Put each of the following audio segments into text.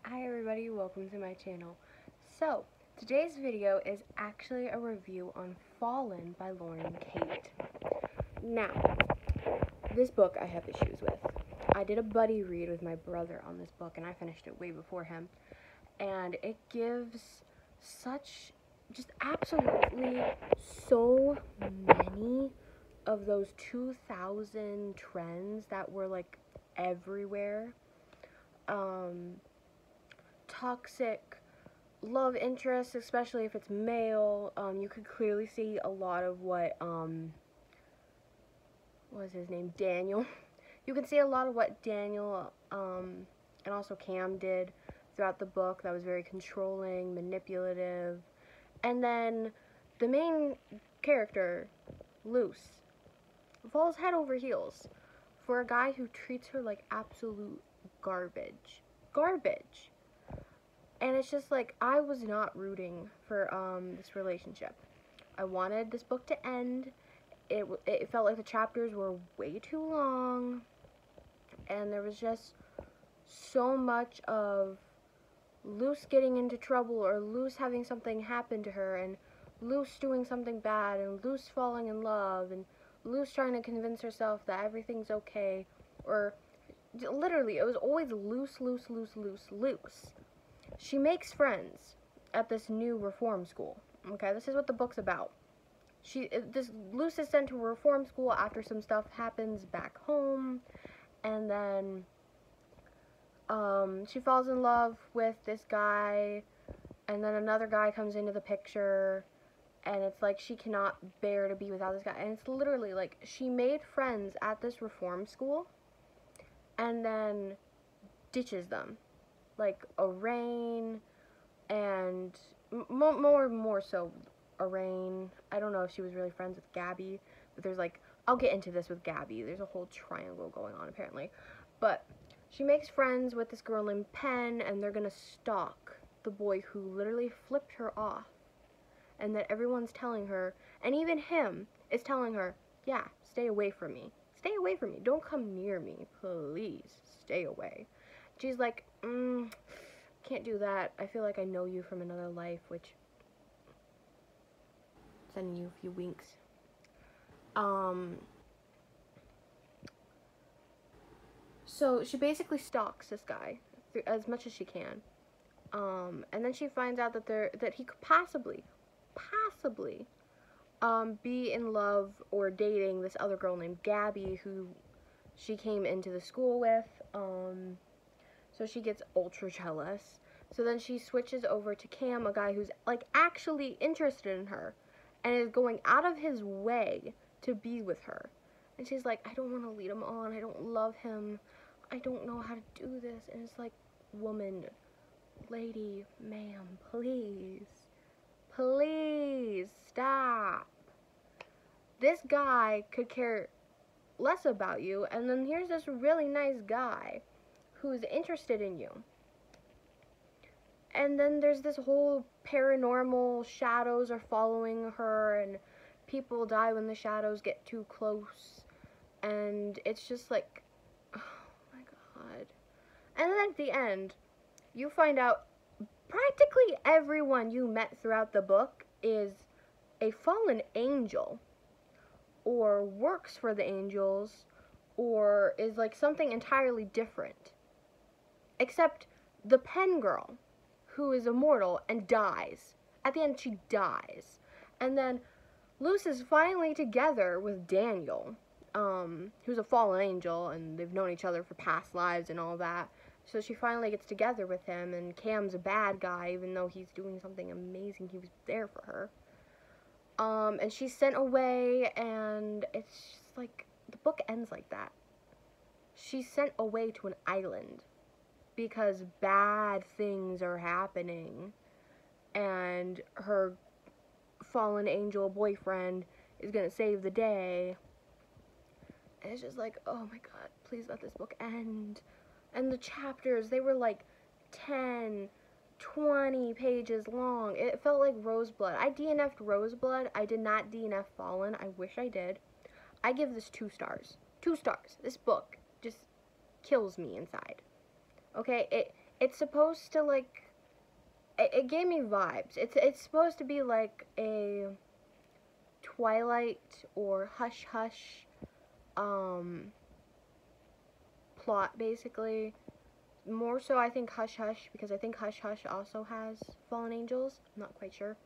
Hi everybody, welcome to my channel. So, today's video is actually a review on Fallen by Lauren Kate. Now, this book I have issues with. I did a buddy read with my brother on this book and I finished it way before him. And it gives just absolutely so many of those 2000 trends that were like everywhere. Toxic love interest, especially if it's male. You could clearly see a lot of what was his name? Daniel. You can see a lot of what Daniel and also Cam did throughout the book. That was very controlling, manipulative. And then the main character, Luce, falls head over heels for a guy who treats her like absolute garbage. Garbage. And it's just like, I was not rooting for this relationship. I wanted this book to end. It felt like the chapters were way too long. And there was just so much of Luce getting into trouble, or Luce having something happen to her, and Luce doing something bad, and Luce falling in love, and Luce trying to convince herself that everything's okay. Or literally, it was always Luce, Luce, Luce, Luce, Luce. She makes friends at this new reform school. Okay, this is what the book's about. Luce is sent to a reform school after some stuff happens back home, and then she falls in love with this guy, and then another guy comes into the picture, and it's like she cannot bear to be without this guy. And it's literally like she made friends at this reform school, and then ditches them. Like Arain, and more so Arain. I don't know if she was really friends with Gabby, but there's like, I'll get into this with Gabby. There's a whole triangle going on apparently. But she makes friends with this girl named Pen, and they're gonna stalk the boy who literally flipped her off. And that everyone's telling her, and even him is telling her, yeah, stay away from me. Stay away from me. Don't come near me. Please, stay away. She's like, can't do that. I feel like I know you from another life, which, sending you a few winks. So she basically stalks this guy as much as she can. And then she finds out that he could possibly, be in love or dating this other girl named Gabby, who she came into the school with. So she gets ultra jealous. So then she switches over to Cam, a guy who's like actually interested in her and is going out of his way to be with her. And she's like, I don't want to lead him on. I don't love him. I don't know how to do this. And it's like, woman, lady, ma'am, please. Please stop. This guy could care less about you, and then here's this really nice guy who's interested in you. And then there's this whole paranormal shadows are following her, and people die when the shadows get too close. And it's just like, oh my god. And then at the end, you find out practically everyone you met throughout the book is a fallen angel, or works for the angels, or is like something entirely different. Except the Pen girl, who is immortal and dies. At the end, she dies. And then Luce is finally together with Daniel, who's a fallen angel, and they've known each other for past lives and all that. So she finally gets together with him, and Cam's a bad guy, even though he's doing something amazing. He was there for her. And she's sent away, and it's just like, the book ends like that. She's sent away to an island because bad things are happening, and her fallen angel boyfriend is gonna save the day. And it's just like, oh my god, please let this book end. And the chapters, they were like 10, 20 pages long. It felt like Roseblood. I DNF'd Roseblood. I did not DNF Fallen. I wish I did. I give this 2 stars. 2 stars. This book just kills me inside. Okay, It's supposed to, like, it gave me vibes. It's supposed to be like a Twilight or Hush Hush plot, basically. More so, I think Hush Hush, because I think Hush Hush also has fallen angels. I'm not quite sure.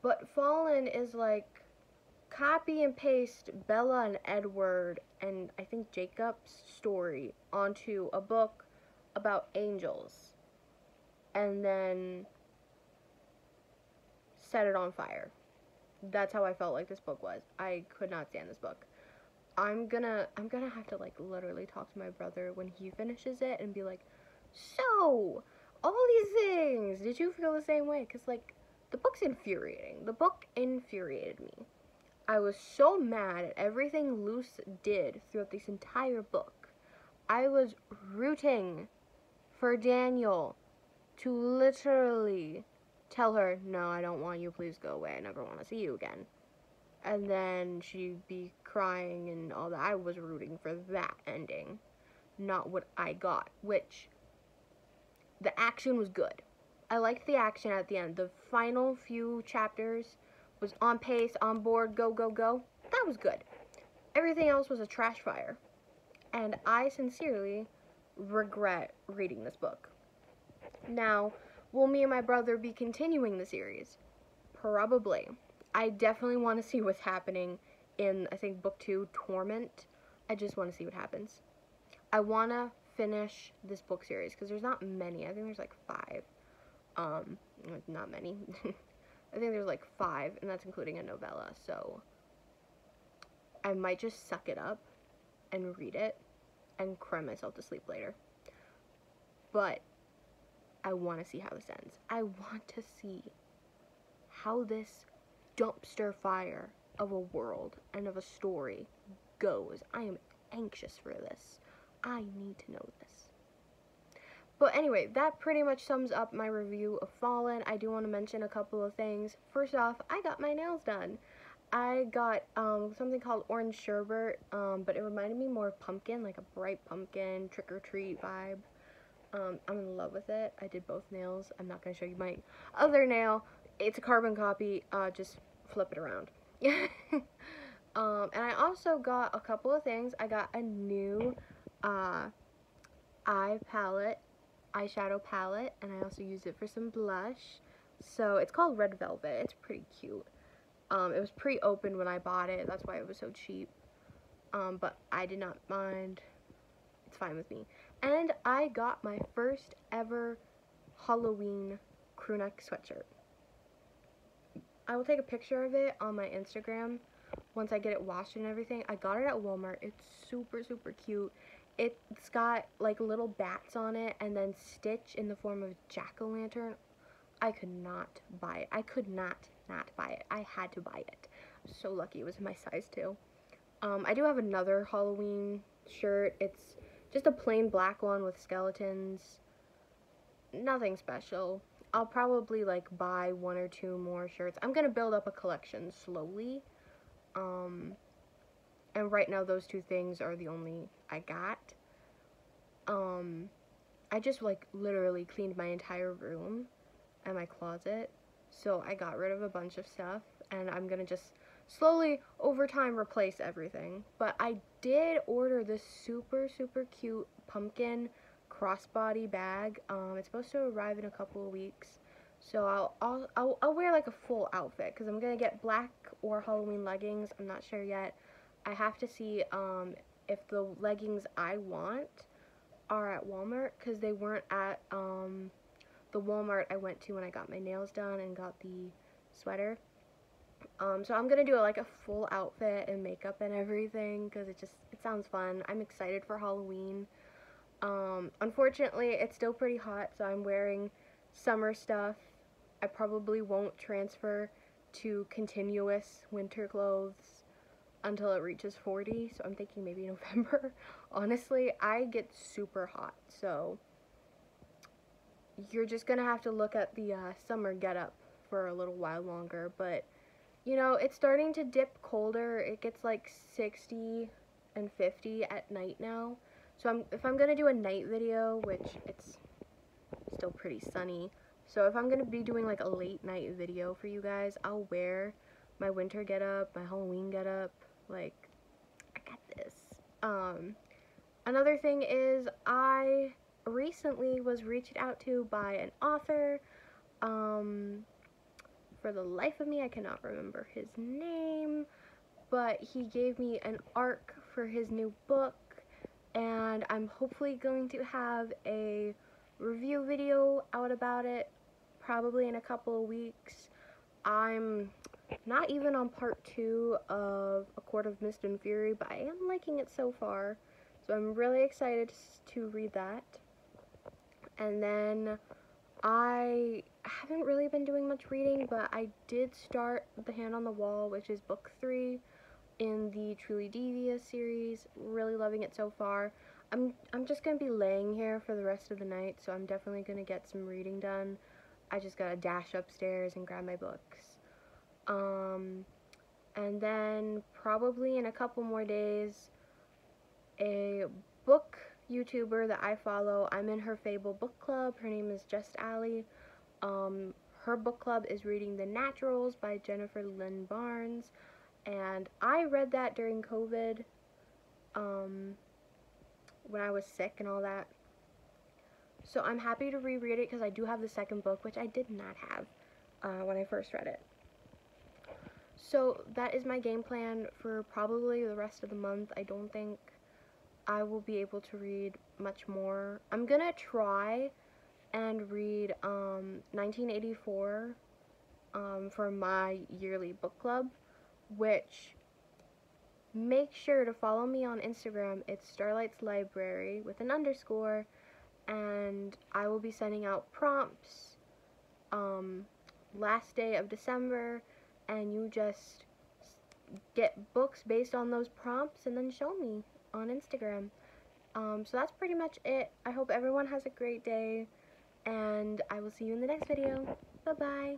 But Fallen is like copy and paste Bella and Edward and I think Jacob's story onto a book about angels and then set it on fire. That's how I felt like this book was. I could not stand this book. I'm gonna have to like literally talk to my brother when he finishes it and be like, so all these things, did you feel the same way? Because like the book's infuriating. The book infuriated me. I was so mad at everything Luce did throughout this entire book. I was rooting for Daniel to literally tell her, no, I don't want you, please go away, I never want to see you again. And then she'd be crying and all that. I was rooting for that ending, not what I got, which the action was good. I liked the action at the end. The final few chapters was on pace, on board, go, go, go. That was good. Everything else was a trash fire. And I sincerely regret reading this book. Now, will me and my brother be continuing the series? Probably. I definitely want to see what's happening in, I think, book 2, Torment. I just want to see what happens. I want to finish this book series because there's not many. I think there's like 5. Not many. I think there's like 5, and that's including a novella, so I might just suck it up and read it and cry myself to sleep later. But I want to see how this ends. I want to see how this dumpster fire of a world and of a story goes. I am anxious for this. I need to know this. But anyway, that pretty much sums up my review of Fallen. I do want to mention a couple of things. First off, I got my nails done. I got something called Orange Sherbet, but it reminded me more of pumpkin, like a bright pumpkin, trick-or-treat vibe. I'm in love with it. I did both nails. I'm not going to show you my other nail. It's a carbon copy. Just flip it around. And I also got a couple of things. I got a new eyeshadow palette, and I also used it for some blush. So it's called Red Velvet. It's pretty cute. It was pre-opened when I bought it. That's why it was so cheap. But I did not mind. It's fine with me. And I got my first ever Halloween crewneck sweatshirt. I will take a picture of it on my Instagram once I get it washed and everything. I got it at Walmart. It's super, super cute. It's got like little bats on it and then Stitch in the form of jack-o'-lantern. I could not buy it. I could not buy it. I had to buy it. I'm so lucky it was my size too. I do have another Halloween shirt. It's just a plain black one with skeletons. Nothing special. I'll probably like buy 1 or 2 more shirts. I'm gonna build up a collection slowly. And right now those 2 things are the only I got. I just like literally cleaned my entire room and my closet. So I got rid of a bunch of stuff and I'm gonna just slowly over time replace everything. But I did order this super, super cute pumpkin crossbody bag. It's supposed to arrive in a couple of weeks. So I'll wear like a full outfit because I'm gonna get black or Halloween leggings. I'm not sure yet. I have to see if the leggings I want are at Walmart because they weren't at the Walmart I went to when I got my nails done and got the sweater. So I'm gonna do like a full outfit and makeup and everything because it sounds fun. I'm excited for Halloween. Unfortunately, it's still pretty hot, so I'm wearing summer stuff. I probably won't transfer to continuous winter clothes until it reaches 40, so I'm thinking maybe November. Honestly, I get super hot, so you're just gonna have to look at the summer getup for a little while longer. But you know, it's starting to dip colder. It gets like 60 and 50 at night now, So if I'm gonna do a night video, which it's still pretty sunny, so if I'm gonna be doing like a late night video for you guys, I'll wear my winter getup, my Halloween getup. Like, I got this. Another thing is I recently was reached out to by an author. For the life of me, I cannot remember his name, but he gave me an arc for his new book, and I'm hopefully going to have a review video out about it probably in a couple of weeks. I'm not even on part 2 of A Court of Mist and Fury, but I am liking it so far, so I'm really excited to read that. And then I haven't really been doing much reading, but I did start The Hand on the Wall, which is book 3 in the Truly Devious series. Really loving it so far. I'm just going to be laying here for the rest of the night, so I'm definitely going to get some reading done. I just got to dash upstairs and grab my books. And then probably in a couple more days, a book YouTuber that I follow, I'm in her Fable book club. Her name is Just Allie. Her book club is reading The Naturals by Jennifer Lynn Barnes, and I read that during COVID, when I was sick and all that. So I'm happy to reread it because I do have the second book, which I did not have when I first read it. So that is my game plan for probably the rest of the month. I don't think I will be able to read much more. I'm gonna try and read 1984 for my yearly book club, which, make sure to follow me on Instagram. It's Starlight's Library with an underscore, and I will be sending out prompts last day of December, and you just get books based on those prompts and then show me on Instagram. So that's pretty much it. I hope everyone has a great day, and I will see you in the next video. Bye-bye.